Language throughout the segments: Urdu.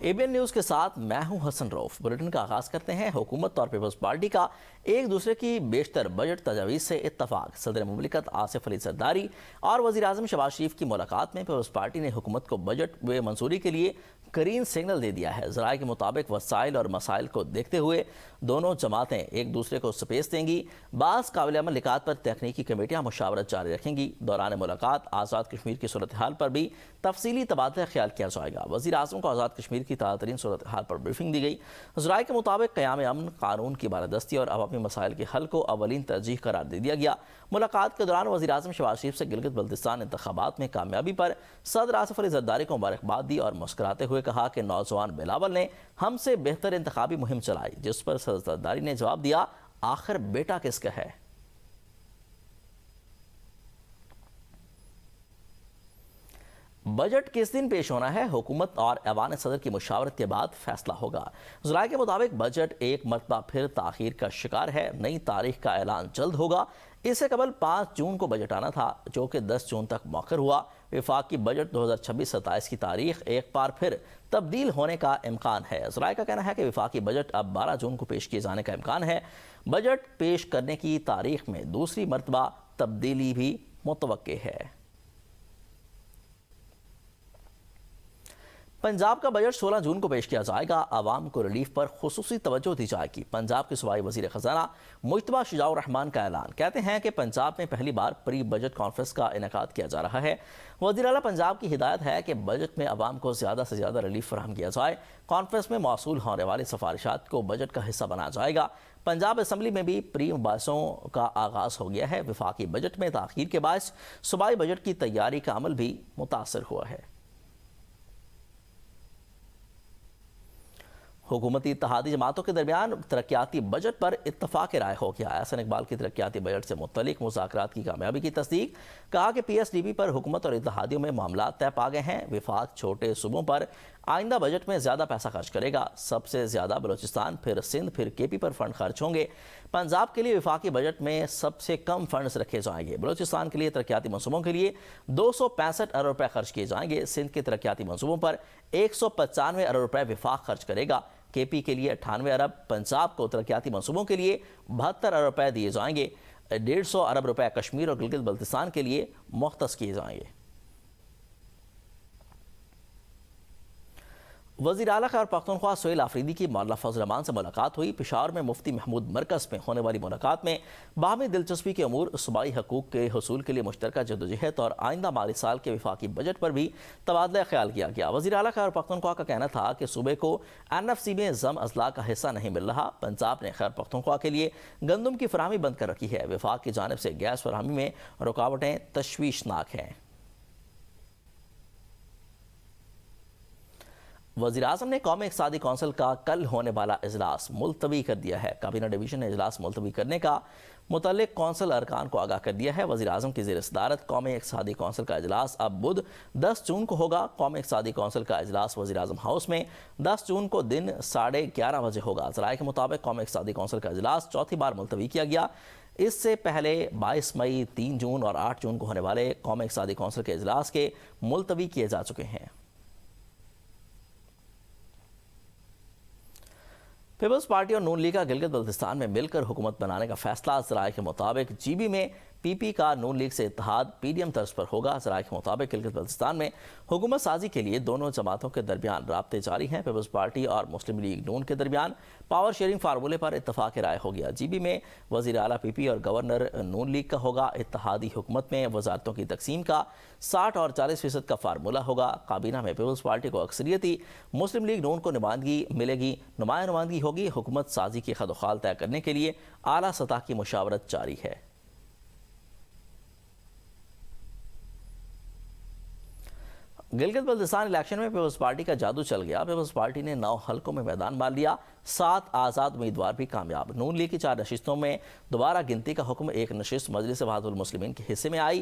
ABN نیوز کے ساتھ میں ہوں حسن روف۔ بلیٹن کا آغاز کرتے ہیں۔ حکومت اور پیپلز پارٹی کا ایک دوسرے کی بیشتر بجٹ تجاویز سے اتفاق۔ صدر مملکت آصف علی زرداری اور وزیر اعظم شہباز شریف کی ملاقات میں پیپلز پارٹی نے حکومت کو بجٹ میں منظوری کے لیے گرین سگنل دے دیا ہے۔ ذرائع کے مطابق وسائل اور مسائل کو دیکھتے ہوئے دونوں جماعتیں ایک دوسرے کو سپیس دیں گی۔ بعض قابل عمل نکات پر تکنیکی کمیٹیاں مشاورت جاری رکھیں گی۔ دوران ملاقات آزاد کشمیر کی صورتحال پر بھی تفصیلی تبادلہ خیال کیا جائے گا۔ وزیر اعظم کو آزاد کشمیر کی تازہ ترین صورتحال پر بریفنگ دی گئی۔ ذرائع کے مطابق قیام امن، قانون کی بالادستی اور عوامی مسائل کے حل کو اولین ترجیح قرار دے دیا گیا۔ ملاقات کے دوران وزیر اعظم شہباز شریف سے گلگت بلتستان انتخابات میں کامیابی پر صدر آصف علی زرداری کو مبارکباد دی اور مسکراتے ہوئے کہا کہ نوجوان بلاول نے ہم سے بہتر انتخابی مہم چلائی، جس پر صدر زرداری نے جواب دیا، آخر بیٹا کس کا ہے؟ بجٹ کس دن پیش ہونا ہے؟ حکومت اور ایوان صدر کی مشاورت کے بعد فیصلہ ہوگا۔ ذرائع کے مطابق بجٹ ایک مرتبہ پھر تاخیر کا شکار ہے۔ نئی تاریخ کا اعلان جلد ہوگا۔ اس سے قبل 5 جون کو بجٹ آنا تھا، جو کہ 10 جون تک مؤخر ہوا۔ وفاقی بجٹ 2026-27 کی تاریخ ایک بار پھر تبدیل ہونے کا امکان ہے۔ ذرائع کا کہنا ہے کہ وفاقی بجٹ اب 12 جون کو پیش کیے جانے کا امکان ہے۔ بجٹ پیش کرنے کی تاریخ میں دوسری مرتبہ تبدیلی بھی متوقع ہے۔ پنجاب کا بجٹ 16 جون کو پیش کیا جائے گا۔ عوام کو ریلیف پر خصوصی توجہ دی جائے گی۔ پنجاب کے صوبائی وزیر خزانہ مجتبیٰ شجاع الرحمان کا اعلان۔ کہتے ہیں کہ پنجاب میں پہلی بار پری بجٹ کانفرنس کا انعقاد کیا جا رہا ہے۔ وزیر اعلیٰ پنجاب کی ہدایت ہے کہ بجٹ میں عوام کو زیادہ سے زیادہ ریلیف فراہم کیا جائے۔ کانفرنس میں موصول ہونے والی سفارشات کو بجٹ کا حصہ بنایا جائے گا۔ پنجاب اسمبلی میں بھی پری مباحثوں کا آغاز ہو گیا ہے۔ وفاقی بجٹ میں تاخیر کے باعث صوبائی بجٹ کی تیاری کا عمل بھی متاثر ہوا ہے۔ حکومتی اتحادی جماعتوں کے درمیان ترقیاتی بجٹ پر اتفاق رائے ہو گیا۔ احسن اقبال کی ترقیاتی بجٹ سے متعلق مذاکرات کی کامیابی کی تصدیق۔ کہا کہ PSDB پر حکومت اور اتحادیوں میں معاملات طے پا گئے ہیں۔ وفاق چھوٹے صوبوں پر آئندہ بجٹ میں زیادہ پیسہ خرچ کرے گا۔ سب سے زیادہ بلوچستان، پھر سندھ، پھر KP پر فنڈ خرچ ہوں گے۔ پنجاب کے لیے وفاقی بجٹ میں سب سے کم فنڈز رکھے جائیں گے۔ بلوچستان کے لیے ترقیاتی منصوبوں کے لیے 265 ارب روپے خرچ کیے جائیں گے۔ سندھ کے ترقیاتی منصوبوں پر 195 ارب روپے وفاق خرچ کرے گا۔ KP کے لیے 98 ارب، پنجاب کو ترقیاتی منصوبوں کے لیے 72 ارب روپے دیے جائیں گے۔ 150 ارب روپے کشمیر اور گلگت بلتستان کے لیے مختص کیے جائیں گے۔ وزیر اعلیٰ خیبر پختونخوا سہیل آفریدی کی مولانا فضل الرحمان سے ملاقات ہوئی۔ پشاور میں مفتی محمود مرکز میں ہونے والی ملاقات میں باہمی دلچسپی کے امور، صوبائی حقوق کے حصول کے لیے مشترکہ جدوجہد اور آئندہ مالی سال کے وفاقی بجٹ پر بھی تبادلہ خیال کیا گیا۔ وزیر اعلیٰ خیبر پختونخوا کا کہنا تھا کہ صوبے کو NFC میں ضم اضلاع کا حصہ نہیں مل رہا۔ پنجاب نے خیبر پختونخوا کے لیے گندم کی فراہمی بند کر رکھی ہے۔ وفاق کی جانب سے گیس فراہمی میں رکاوٹیں تشویشناک ہیں۔ وزیر اعظم نے قومی اقتصادی کونسل کا کل ہونے والا اجلاس ملتوی کر دیا ہے۔ کابینہ ڈویژن نے اجلاس ملتوی کرنے کا متعلق کونسل ارکان کو آگاہ کر دیا ہے۔ وزیر اعظم کی زیر صدارت قومی اقتصادی کونسل کا اجلاس اب بدھ 10 جون کو ہوگا۔ قومی اقتصادی کونسل کا اجلاس وزیر اعظم ہاؤس میں 10 جون کو دن 11:30 بجے ہوگا۔ ذرائع کے مطابق قومی اقتصادی کونسل کا اجلاس چوتھی بار ملتوی کیا گیا۔ اس سے پہلے 22 مئی، 3 جون اور 8 جون کو ہونے والے قومی اقتصادی کونسل کے اجلاس کے ملتوی کیے جا چکے ہیں۔ پیپلز پارٹی اور نون لیگ کا گلگت بلتستان میں مل کر حکومت بنانے کا فیصلہ۔ ذرائع کے مطابق GB میں PP کا نون لیگ سے اتحاد PDM طرز پر ہوگا۔ ذرائع کے مطابق گلگت بلتستان میں حکومت سازی کے لیے دونوں جماعتوں کے درمیان رابطے جاری ہیں۔ پیپلز پارٹی اور مسلم لیگ نون کے درمیان پاور شیئرنگ فارمولے پر اتفاق رائے ہو گیا۔ GB میں وزیر اعلیٰ PP اور گورنر نون لیگ کا ہوگا۔ اتحادی حکومت میں وزارتوں کی تقسیم کا 60 اور 40% کا فارمولہ ہوگا۔ کابینہ میں پیپلز پارٹی کو اکثریتی، مسلم لیگ نون کو نمائندگی ملے گی، نمایاں نمائندگی ہوگی۔ حکومت سازی کی خد و خال طے کرنے کے لیے اعلیٰ سطح کی مشاورت جاری ہے۔ گلگت بلتستان الیکشن میں پیپلز پارٹی کا جادو چل گیا۔ پیپلز پارٹی نے 9 حلقوں میں میدان مار لیا۔ 7 آزاد امیدوار بھی کامیاب۔ نون لیگ کی 4 نشستوں میں دوبارہ گنتی کا حکم، ایک نشست مجلس وحدت المسلمین کے حصے میں آئی۔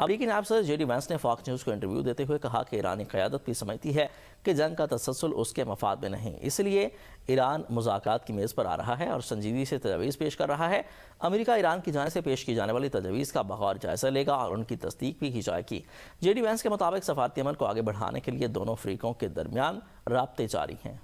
امریکی نائب صدر جے ڈی وینس نے فاکس نیوز کو انٹرویو دیتے ہوئے کہا کہ ایرانی قیادت بھی سمجھتی ہے کہ جنگ کا تسلسل اس کے مفاد میں نہیں، اس لیے ایران مذاکرات کی میز پر آ رہا ہے اور سنجیدگی سے تجاویز پیش کر رہا ہے۔ امریکہ ایران کی جانب سے پیش کی جانے والی تجاویز کا بغور جائزہ لے گا اور ان کی تصدیق بھی کی جائے گی۔ جے ڈی وینس کے مطابق سفارتی عمل کو آگے بڑھانے کے لیے دونوں فریقوں کے درمیان رابطے جاری ہیں۔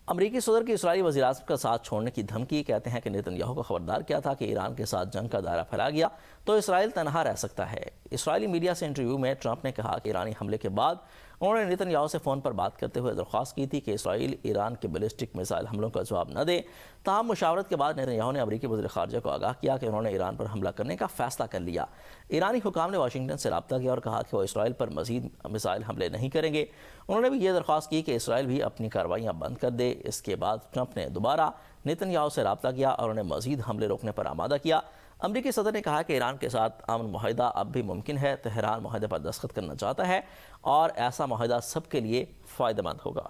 امریکی صدر کی اسرائیلی وزیر اعظم کا ساتھ چھوڑنے کی دھمکی، کہتے ہیں کہ نیتن یاہو کو خبردار کیا تھا کہ ایران کے ساتھ جنگ کا دائرہ پھیلا گیا تو اسرائیل تنہا رہ سکتا ہے۔ اسرائیلی میڈیا سے انٹرویو میں ٹرمپ نے کہا کہ ایرانی حملے کے بعد انہوں نے نیتن یاہو سے فون پر بات کرتے ہوئے درخواست کی تھی کہ اسرائیل ایران کے بیلسٹک میزائل حملوں کا جواب نہ دے۔ تاہم مشاورت کے بعد نیتن یاہو نے امریکی وزیر خارجہ کو آگاہ کیا کہ انہوں نے ایران پر حملہ کرنے کا فیصلہ کر لیا۔ ایرانی حکام نے واشنگٹن سے رابطہ کیا اور کہا کہ وہ اسرائیل پر مزید میزائل حملے نہیں کریں گے۔ انہوں نے بھی یہ درخواست کی کہ اسرائیل بھی اپنی کارروائیاں بند کر دے۔ اس کے بعد ٹرمپ نے دوبارہ نیتن یاہو سے رابطہ کیا اور انہیں مزید حملے روکنے پر آمادہ کیا۔ امریکی صدر نے کہا کہ ایران کے ساتھ امن معاہدہ اب بھی ممکن ہے۔ تہران معاہدے پر دستخط کرنا چاہتا ہے اور ایسا معاہدہ سب کے لیے فائدہ مند ہوگا۔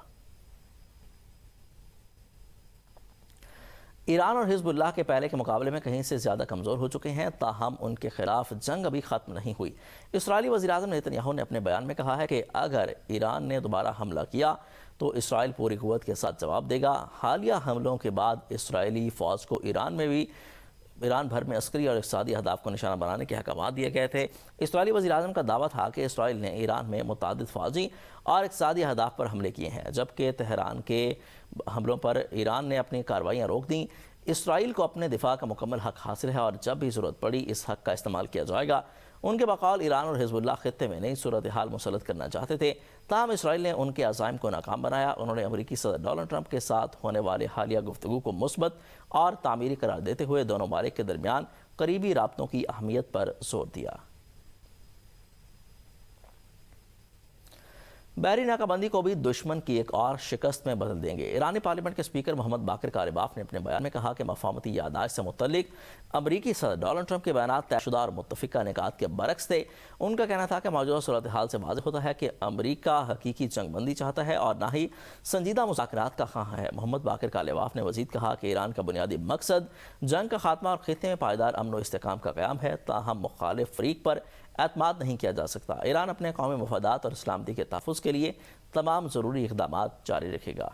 ایران اور حزب اللہ کے پہلے کے مقابلے میں کہیں سے زیادہ کمزور ہو چکے ہیں، تاہم ان کے خلاف جنگ ابھی ختم نہیں ہوئی۔ اسرائیلی وزیر اعظم نیتن یاہو نے اپنے بیان میں کہا ہے کہ اگر ایران نے دوبارہ حملہ کیا تو اسرائیل پوری قوت کے ساتھ جواب دے گا۔ حالیہ حملوں کے بعد اسرائیلی فوج کو ایران بھر میں عسکری اور اقتصادی اہداف کو نشانہ بنانے کے احکامات دیے گئے تھے۔ اسرائیلی وزیر اعظم کا دعویٰ تھا کہ اسرائیل نے ایران میں متعدد فوجی اور اقتصادی اہداف پر حملے کیے ہیں، جبکہ تہران کے حملوں پر ایران نے اپنی کارروائیاں روک دیں۔ اسرائیل کو اپنے دفاع کا مکمل حق حاصل ہے اور جب بھی ضرورت پڑی اس حق کا استعمال کیا جائے گا۔ ان کے بقول ایران اور حزب اللہ خطے میں نئی صورتحال مسلط کرنا چاہتے تھے، تاہم اسرائیل نے ان کے عزائم کو ناکام بنایا۔ انہوں نے امریکی صدر ڈونلڈ ٹرمپ کے ساتھ ہونے والے حالیہ گفتگو کو مثبت اور تعمیری قرار دیتے ہوئے دونوں ممالک کے درمیان قریبی رابطوں کی اہمیت پر زور دیا۔ بحری ناکہ بندی کو بھی دشمن کی ایک اور شکست میں بدل دیں گے۔ ایرانی پارلیمنٹ کے اسپیکر محمد باقر کالباف نے اپنے بیان میں کہا کہ مفاہمتی یادداشت سے متعلق امریکی صدر ڈونلڈ ٹرمپ کے بیانات طے شدہ اور متفقہ نکات کے برعکس تھے۔ ان کا کہنا تھا کہ موجودہ صورتحال سے واضح ہوتا ہے کہ امریکہ حقیقی جنگ بندی چاہتا ہے اور نہ ہی سنجیدہ مذاکرات کا خواہاں ہے۔ محمد باقر کالباف نے مزید کہا کہ ایران کا بنیادی مقصد جنگ کا خاتمہ اور خطے میں پائیدار امن و استحکام کا قیام ہے، تاہم مخالف فریق پر اعتماد نہیں کیا جا سکتا۔ ایران اپنے قومی مفادات اور سلامتی کے تحفظ کے لیے تمام ضروری اقدامات جاری رکھے گا۔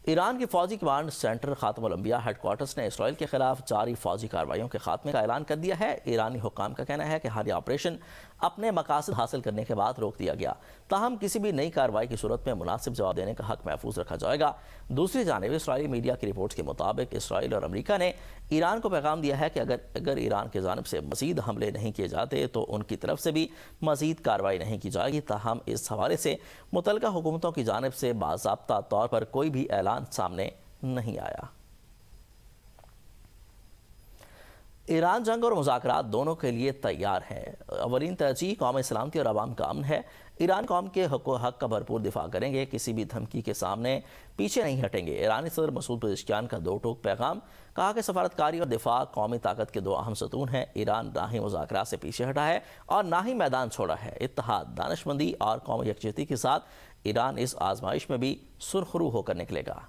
ایران کی فوجی کمانڈ سینٹر خاتم الانبیاء ہیڈ کوارٹرز نے اسرائیل کے خلاف جاری فوجی کارروائیوں کے خاتمے کا اعلان کر دیا ہے۔ ایرانی حکام کا کہنا ہے کہ حالیہ آپریشن اپنے مقاصد حاصل کرنے کے بعد روک دیا گیا، تاہم کسی بھی نئی کارروائی کی صورت میں مناسب جواب دینے کا حق محفوظ رکھا جائے گا۔ دوسری جانب اسرائیلی میڈیا کی رپورٹس کے مطابق اسرائیل اور امریکہ نے ایران کو پیغام دیا ہے کہ اگر ایران کی جانب سے مزید حملے نہیں کیے جاتے تو ان کی طرف سے بھی مزید کارروائی نہیں کی جائے گی، تاہم اس حوالے سے متعلقہ حکومتوں کی جانب سے باضابطہ طور پر کوئی بھی اعلان سامنے نہیں آیا۔ ایران جنگ اور مذاکرات دونوں کے لیے تیار ہے۔ اولین ترجیح قومی سلامتی اور عوام کا امن ہے۔ ایران قوم کے حق کا بھرپور دفاع کریں گے، کسی بھی دھمکی کے سامنے پیچھے نہیں ہٹیں گے۔ ایرانی صدر مسعود پزشکیان کا دو ٹوک پیغام، کہا کہ سفارتکاری اور دفاع قومی طاقت کے دو اہم ستون ہیں۔ ایران نہ ہی مذاکرات سے پیچھے ہٹا ہے اور نہ ہی میدان چھوڑا ہے۔ اتحاد، دانشمندی اور قومی یکجہتی کے ساتھ ایران اس آزمائش میں بھی سرخرو ہو کر نکلے گا۔